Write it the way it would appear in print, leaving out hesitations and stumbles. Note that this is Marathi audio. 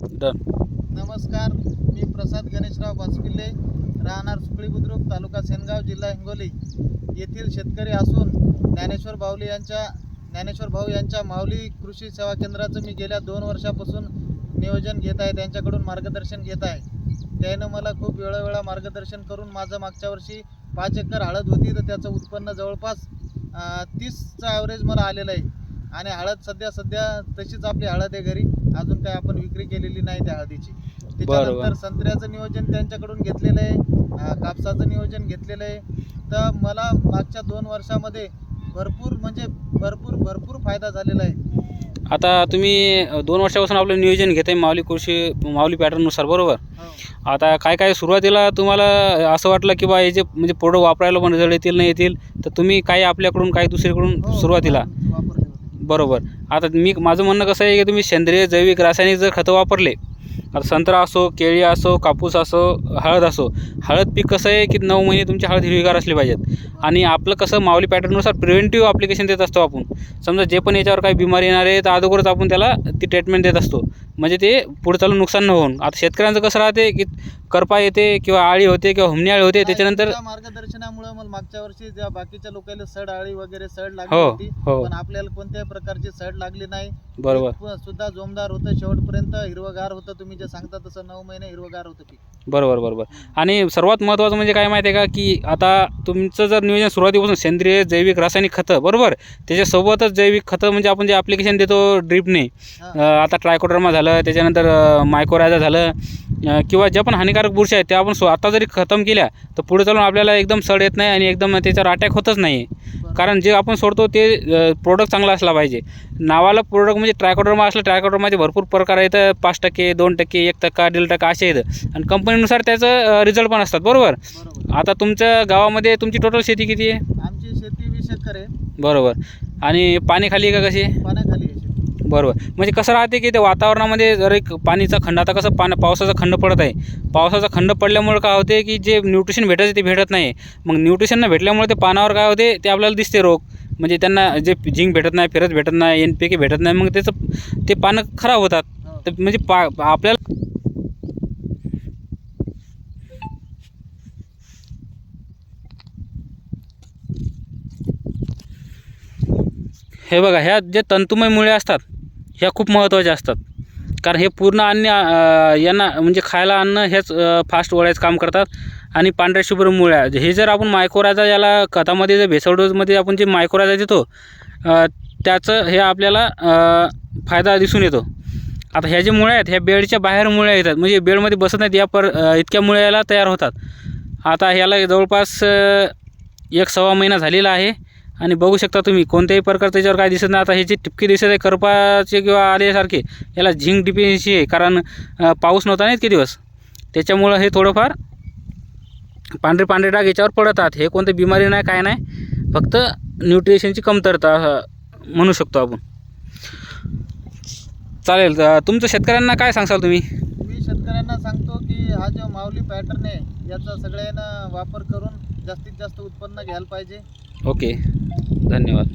डन. नमस्कार, मी प्रसाद गणेशराव बाचपिल्ले, राहणार सुकळी बुद्रुक, तालुका सेनगाव, जिल्हा हिंगोली येथील शेतकरी असून ज्ञानेश्वर भाऊ यांच्या माऊली कृषी सेवा केंद्राचं मी गेल्या 2 वर्षापासून नियोजन घेत आहे, त्यांच्याकडून मार्गदर्शन घेत आहे. त्यानं मला खूप वेळोवेळा मार्गदर्शन करून माझं मागच्या वर्षी 5 एकर हळद होती, तर त्याचं उत्पन्न जवळपास 30चा ॲव्हरेज मला आलेलं आहे. आणि हळद सध्या तशीच आपली हळद आहे घरी, अजून काही आपण विक्री केलेली नाही त्या हळदीची. त्याच्यानंतर संत्र्याचं नियोजन त्यांच्याकडून घेतलेलं आहे, कापसाचं नियोजन घेतलेलं आहे. तर मला मागच्या 2 वर्षामध्ये भरपूर फायदा झालेला आहे. आता तुम्ही 2 वर्षापासून आपलं नियोजन घेत आहे माऊली पॅटर्ननुसार, बरोबर? हो. आता काय सुरुवातीला तुम्हाला असं वाटलं की बा हे जे म्हणजे प्रोडक्ट वापरायला पण रिझल्ट येतील नाही येतील, तर तुम्ही काही आपल्याकडून काही दुसरीकडून सुरुवातीला वापरले होते. बरोबर. आता माझं म्हणणं कसं आहे की तुम्ही सेंद्रिय, जैविक, रासायनिक जर खतं वापरले, आता संत्रा असो, केळी असो, कापूस असो, हळद असो, हळद पीक कसं आहे की 9 महिने तुमची हळद हिरवीगार असली पाहिजेत. आणि आपलं कसं माऊली पॅटर्ननुसार प्रिव्हेंटिव्ह ॲप्लिकेशन देत असतो आपण. समजा जे पण याच्यावर काही बिमारी येणार आहे तर अगोदरच आपण त्याला ती ट्रीटमेंट देत असतो, म्हणजे ते पुढे चालून नुकसान न होऊन. आता शेतकऱ्यांचं कसं राहते की करपा येते किंवा आळी होते किंवा हुमणी आळी होते, त्याच्यानंतर मार्गदर्शनामुळे मला मागच्या वर्षी ज्या बाकीच्या लोकांना सड आळी वगैरे सड लागली हो होती, हो पण आपल्याला कोणत्याही प्रकारची सड लागली नाही. बरोबर पीक सुद्धा जोमदार होतं, शेवटपर्यंत हिरवगार होतं. तुम्ही जे सांगता तसं 9 महिने हिरवगार होतं पीक. बरोबर. आणि सर्वात महत्त्वाचं म्हणजे काय माहिती आहे का, की आता तुमचं जर नियोजन सुरुवातीपासून सेंद्रिय, जैविक, रासायनिक खतं, बरोबर, त्याच्यासोबतच जैविक खतं म्हणजे आपण जे ॲप्लिकेशन देतो ड्रिपने, आता ट्रायकोडर्मा झालं, त्याच्यानंतर मायकोरायझा झालं, किंवा ज्या पण हानिकारक बुरशी आहेत त्या आपण आता जरी खतम केल्या तर पुढे चालून आपल्याला एकदम सड येत नाही आणि एकदम त्याच्यावर अटॅक होतच नाही. कारण जे आपण सोडतो ते प्रोडक्ट चांगला असला पाहिजे. नावाला प्रोडक्ट म्हणजे ट्रायकोडर्मा असलं, ट्रायकोडर्माचे भरपूर प्रकार आहेत, 5%, 2%, 1%, 1.5% असे आहेत, आणि कंपनीनुसार त्याचं रिझल्ट पण असतात, बरोबर. आता तुमच्या गावामध्ये तुमची टोटल शेती किती आहे? आमची शेती 20 एकर आहे. बरोबर. आणि पाणी खाली आहे का कशी? पाण्याखाली आहे शेती. बरोबर. म्हणजे कसं राहते की त्या वातावरणामध्ये जर एक पाणीचा खंड, आता कसं पावसाचा खंड पडत आहे, पावसाचा खंड पडल्यामुळे काय होते की जे न्यूट्रिशन भेटायचं ते भेटत नाही. मग न्यूट्रिशन न भेटल्यामुळे ते पानावर काय होते ते आपल्याला दिसते रोग, म्हणजे त्यांना जे झिंक भेटत नाही, फेरस भेटत नाही, NPK भेटत नाही, मग त्याचं ते पानं खराब होतात. तर म्हणजे आपल्याला हे बघा, ह्या जे तंतुमय मुळे असतात ह्या खूप महत्त्वाच्या असतात. कारण हे पूर्ण अन्न यांना म्हणजे खायला अन्न हेच फास्ट वळायचं काम करतात. आणि पांढऱ्या शुभ्र मुळ्या हे जर आपण मायक्रोरायझा याला खतामध्ये जर भेसळ डोसमध्ये आपण जे मायक्रोरायझा देतो त्याचं हे आपल्याला फायदा दिसून येतो. आता ह्या जे मुळ्या आहेत ह्या बेडच्या बाहेर मुळ्या येतात, म्हणजे बेडमध्ये बसत नाहीत, इतक्या मुळ्या याला तयार होतात. आता ह्याला जवळपास 1-1.25 महिना झालेला आहे, आणि बघू शकता तुम्ही कोणत्याही प्रकार त्याच्यावर काय दिसत नाही. आता हे जे टिपके दिसत आहे करपाचे किंवा आल्यासारखे, याला झिंक डिफिशियन्सी आहे, कारण पाऊस नव्हता ना इतके दिवस, त्याच्यामुळं हे थोडंफार पांढरे डाग याच्यावर पडतात. हे कोणती बिमारी नाही, काय नाही, फक्त न्यूट्रिशनची कमतरता म्हणू शकतो आपण. चालेल. तुमचं शेतकऱ्यांना काय सांगाल तुम्ही? मी शेतकऱ्यांना सांगतो की हा जो माऊली पॅटर्न आहे याचा सगळ्यांना वापर करून जास्तीत जास्त उत्पन्न घ्यायला पाहिजे. ओके, धन्यवाद.